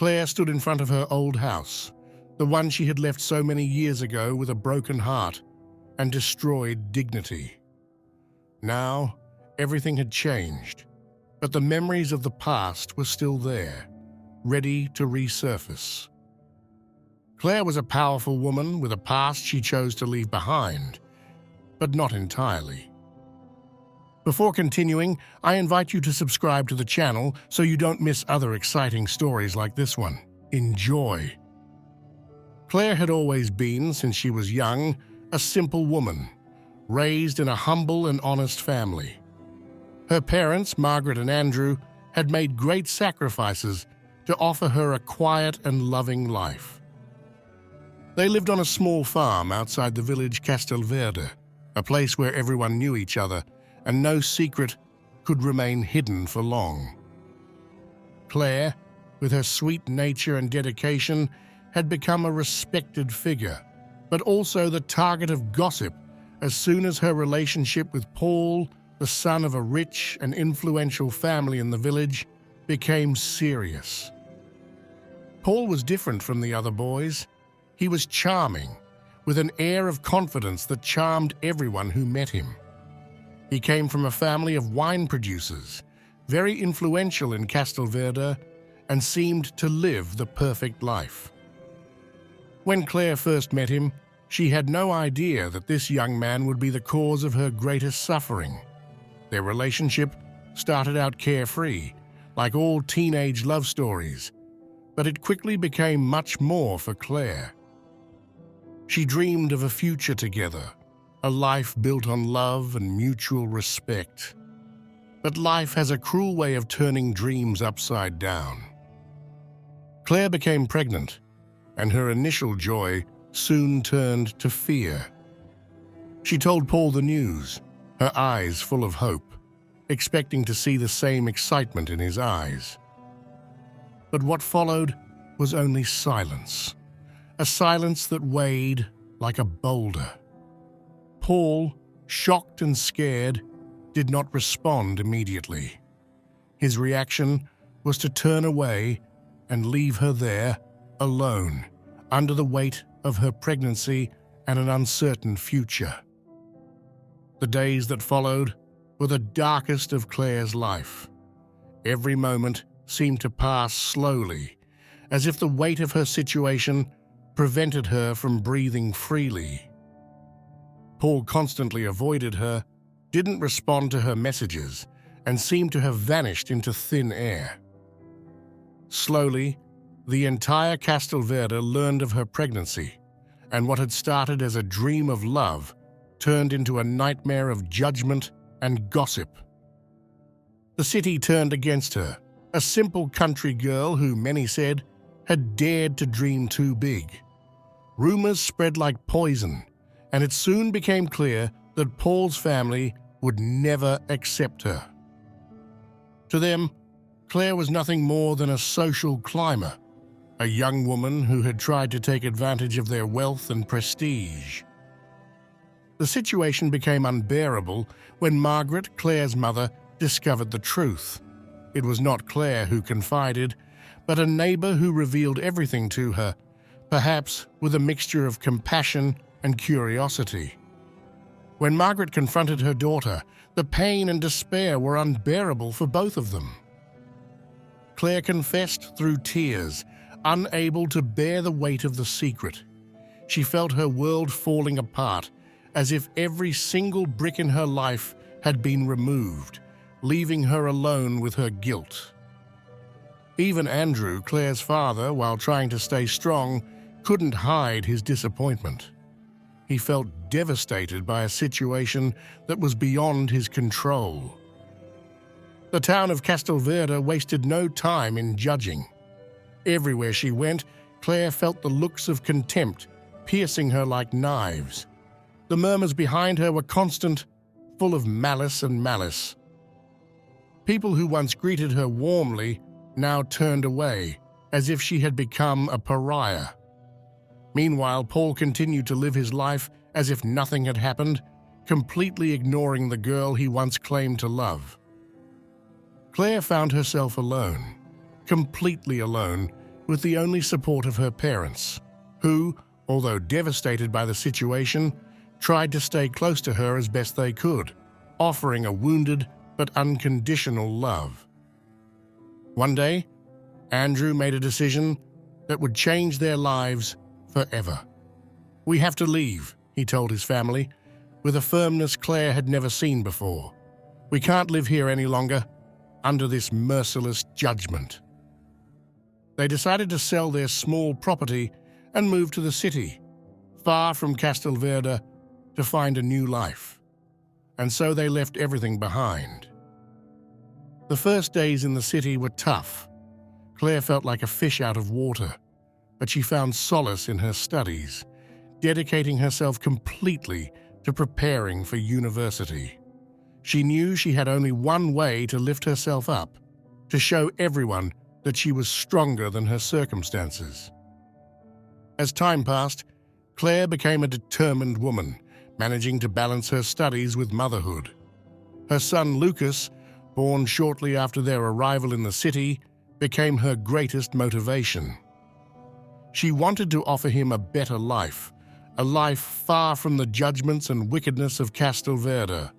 Claire stood in front of her old house, the one she had left so many years ago with a broken heart and destroyed dignity. Now, everything had changed, but the memories of the past were still there, ready to resurface. Claire was a powerful woman with a past she chose to leave behind, but not entirely. Before continuing, I invite you to subscribe to the channel so you don't miss other exciting stories like this one. Enjoy! Claire had always been, since she was young, a simple woman, raised in a humble and honest family. Her parents, Margaret and Andrew, had made great sacrifices to offer her a quiet and loving life. They lived on a small farm outside the village Castelverde, a place where everyone knew each other and no secret could remain hidden for long. Claire, with her sweet nature and dedication, had become a respected figure, but also the target of gossip as soon as her relationship with Paul, the son of a rich and influential family in the village, became serious. Paul was different from the other boys. He was charming, with an air of confidence that charmed everyone who met him. He came from a family of wine producers, very influential in Castelverde, and seemed to live the perfect life. When Claire first met him, she had no idea that this young man would be the cause of her greatest suffering. Their relationship started out carefree, like all teenage love stories, but it quickly became much more for Claire. She dreamed of a future together, a life built on love and mutual respect. But life has a cruel way of turning dreams upside down. Claire became pregnant, and her initial joy soon turned to fear. She told Paul the news, her eyes full of hope, expecting to see the same excitement in his eyes. But what followed was only silence, a silence that weighed like a boulder. Paul, shocked and scared, did not respond immediately. His reaction was to turn away and leave her there, alone, under the weight of her pregnancy and an uncertain future. The days that followed were the darkest of Claire's life. Every moment seemed to pass slowly, as if the weight of her situation prevented her from breathing freely. Paul constantly avoided her, didn't respond to her messages, and seemed to have vanished into thin air. Slowly, the entire Castelverde learned of her pregnancy, and what had started as a dream of love turned into a nightmare of judgment and gossip. The city turned against her, a simple country girl who, many said, had dared to dream too big. Rumors spread like poison, and it soon became clear that Paul's family would never accept her. To them, Claire was nothing more than a social climber, a young woman who had tried to take advantage of their wealth and prestige. The situation became unbearable when Margaret, Claire's mother, discovered the truth. It was not Claire who confided, but a neighbor who revealed everything to her, perhaps with a mixture of compassion and curiosity. When Margaret confronted her daughter, the pain and despair were unbearable for both of them. Claire confessed through tears, unable to bear the weight of the secret. She felt her world falling apart, as if every single brick in her life had been removed, leaving her alone with her guilt. Even Andrew, Claire's father, while trying to stay strong, couldn't hide his disappointment. He felt devastated by a situation that was beyond his control. The town of Castelverde wasted no time in judging. Everywhere she went, Claire felt the looks of contempt piercing her like knives. The murmurs behind her were constant, full of malice and malice. People who once greeted her warmly now turned away, as if she had become a pariah. Meanwhile, Paul continued to live his life as if nothing had happened, completely ignoring the girl he once claimed to love. Claire found herself alone, completely alone, with the only support of her parents, who, although devastated by the situation, tried to stay close to her as best they could, offering a wounded but unconditional love. One day, Andrew made a decision that would change their lives forever. "We have to leave," he told his family, with a firmness Claire had never seen before. "We can't live here any longer, under this merciless judgment." They decided to sell their small property and move to the city, far from Castelverde, to find a new life. And so they left everything behind. The first days in the city were tough. Claire felt like a fish out of water, but she found solace in her studies, dedicating herself completely to preparing for university. She knew she had only one way to lift herself up, to show everyone that she was stronger than her circumstances. As time passed, Claire became a determined woman, managing to balance her studies with motherhood. Her son Lucas, born shortly after their arrival in the city, became her greatest motivation. She wanted to offer him a better life, a life far from the judgments and wickedness of Castelverde.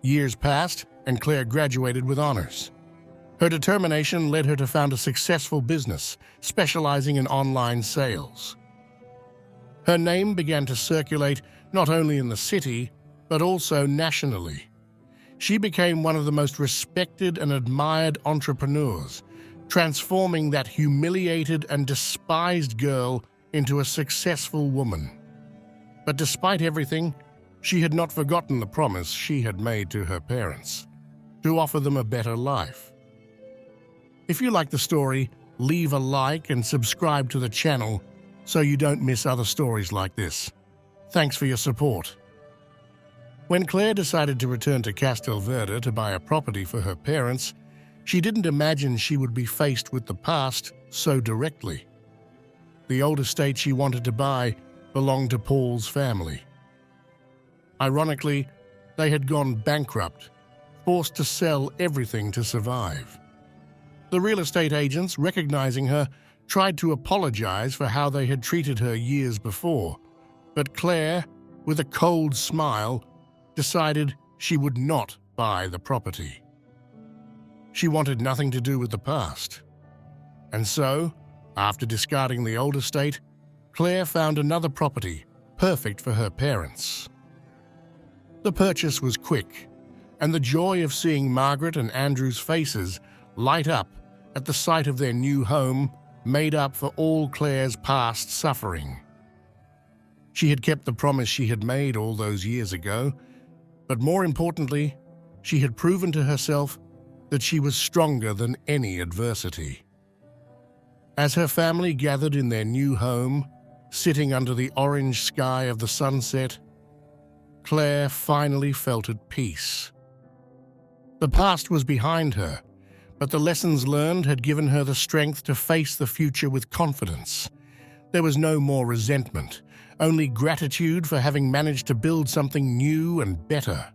Years passed, and Claire graduated with honors. Her determination led her to found a successful business, specializing in online sales. Her name began to circulate not only in the city, but also nationally. She became one of the most respected and admired entrepreneurs, transforming that humiliated and despised girl into a successful woman. But despite everything, she had not forgotten the promise she had made to her parents, to offer them a better life. If you like the story, leave a like and subscribe to the channel so you don't miss other stories like this. Thanks for your support. When Claire decided to return to Castelverde to buy a property for her parents, she didn't imagine she would be faced with the past so directly. The old estate she wanted to buy belonged to Paul's family. Ironically, they had gone bankrupt, forced to sell everything to survive. The real estate agents, recognizing her, tried to apologize for how they had treated her years before, but Claire, with a cold smile, decided she would not buy the property. She wanted nothing to do with the past. And so, after discarding the old estate, Claire found another property, perfect for her parents. The purchase was quick, and the joy of seeing Margaret and Andrew's faces light up at the sight of their new home made up for all Claire's past suffering. She had kept the promise she had made all those years ago, but more importantly, she had proven to herself that she was stronger than any adversity. As her family gathered in their new home, sitting under the orange sky of the sunset, Claire finally felt at peace. The past was behind her, but the lessons learned had given her the strength to face the future with confidence. There was no more resentment, only gratitude for having managed to build something new and better.